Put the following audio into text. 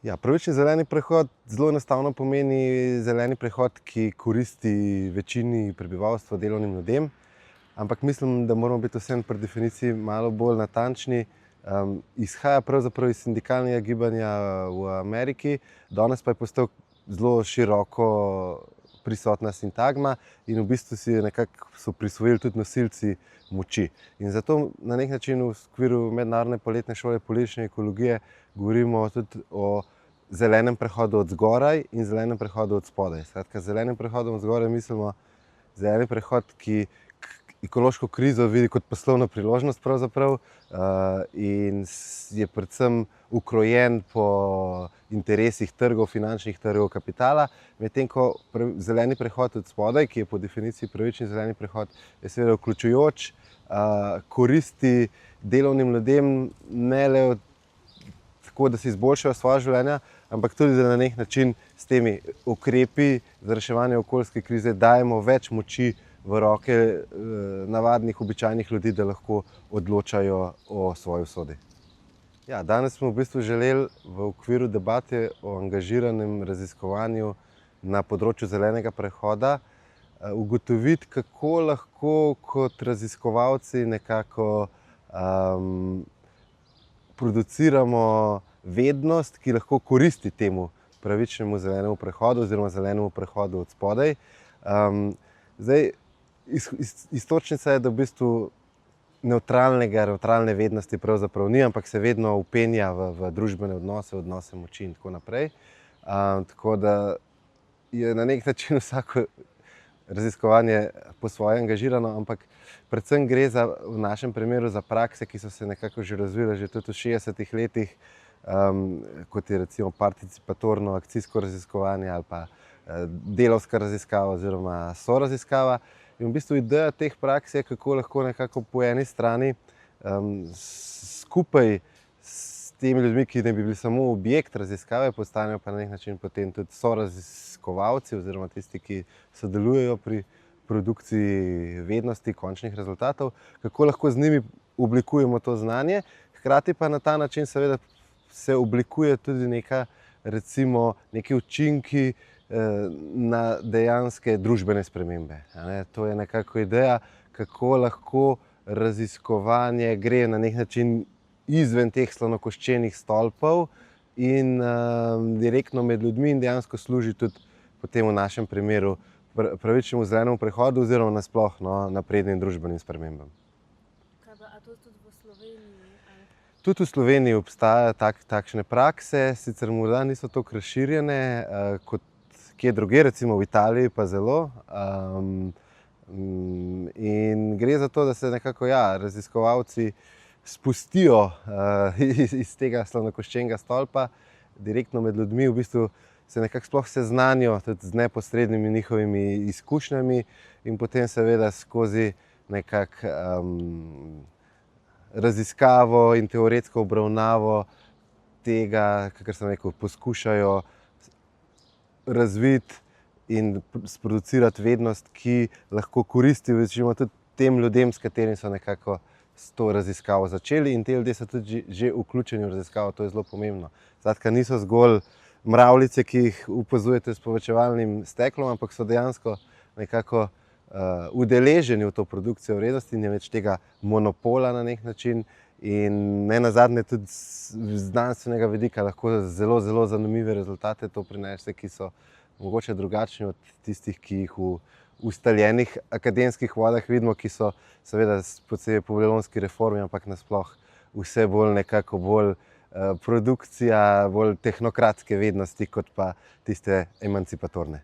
Ja, pravični zeleni prehod zelo enostavno pomeni zeleni prehod, ki koristi večini prebivalstva, delovnim ljudem, ampak mislim, da moramo biti vseeno pri definiciji malo bolj natančni. Izhaja pravzaprav iz sindikalnega gibanja v Ameriki, danes pa je postal zelo široko prisotna sintagma in v bistvu so prisvojili tudi nosilci moči. In zato na nek način v okviru mednarodne poletne šole politične ekologije govorimo tudi o zelenem prehodu od zgoraj in zelenem prehodu od spodaj. Skratka, z zelenim prehodom od zgoraj mislimo zeleni prehod, ki ekološko krizo vidi kot poslovno priložnost pravzaprav, in je predvsem ukrojen po interesih trgov, finančnih trgov, kapitala, medtem ko zeleni prehod od spodaj, ki je po definiciji pravični zeleni prehod, je seveda vključujoč, koristi delovnim ljudem ne le tako, da si izboljšajo svoja življenja, ampak tudi, da na nek način s temi ukrepi za reševanje okoljske krize dajemo več moči v roke navadnih, običajnih ljudi, da lahko odločajo o svoji usodi. Ja, danes smo v bistvu želeli v okviru debate o angažiranem raziskovanju na področju zelenega prehoda ugotoviti, kako lahko kot raziskovalci nekako produciramo vednost, ki lahko koristi temu pravičnemu zelenemu prehodu oziroma zelenemu prehodu od spodaj. Iztočnica je, da v bistvu nevtralne vednosti pravzaprav ni, ampak se vedno vpenja v družbene odnose moči in tako naprej. Tako da je na nek način vsako raziskovanje po svoje angažirano, ampak predvsem gre v našem primeru za prakse, ki so se nekako že razvile že tudi v 60-ih letih, kot je recimo participatorno akcijsko raziskovanje ali pa delavska raziskava oziroma soraziskava. In v bistvu ideja teh praks je, kako lahko nekako po eni strani skupaj s temi ljudmi, ki ne bi bili samo objekt raziskave, postanejo pa na nek način potem tudi soraziskovalci oziroma tisti, ki sodelujejo pri produkciji vednosti, končnih rezultatov, kako lahko z njimi oblikujemo to znanje, hkrati pa na ta način seveda se oblikuje tudi neki učinki na dejanske družbene spremembe. To je nekako ideja, kako lahko raziskovanje gre na nek način izven teh slonokoščenih stolpov in direktno med ljudmi in dejansko služi tudi potem v našem primeru pravičnemu zelenemu prehodu oziroma nasploh naprednim družbenim spremembam. A to tudi v Sloveniji? Tudi v Sloveniji obstajajo takšne prakse, sicer morda niso toliko razširjene kot kje drugje, recimo v Italiji pa zelo. In gre za to, da se nekako raziskovalci spustijo iz tega slonokoščenega stolpa direktno med ljudmi, v bistvu se nekako sploh seznanijo tudi z neposrednimi njihovimi izkušnjami in potem seveda skozi nekako raziskavo in teoretsko obravnavo tega, kakor sem rekel, poskušajo razviti in sproducirati vednost, ki lahko koristi večino tudi tem ljudem, s katerimi so nekako s to raziskavo začeli, in te ljudje so tudi že vključeni v raziskavo, to je zelo pomembno. Skratka, niso zgolj mravljice, ki jih opazujete s povečevalnim steklom, ampak so dejansko nekako udeleženi v to produkcijo vrednosti, ni več tega monopola na nek način in nenazadnje tudi z znanstvenega vidika lahko zelo, zelo zanimive rezultate to prinese, ki so mogoče drugačni od tistih, ki jih v ustaljenih akademskih vodah vidimo, ki so seveda posebej po bolonjski reformi, ampak nasploh vse bolj produkcija bolj tehnokratske vednosti kot pa tiste emancipatorne.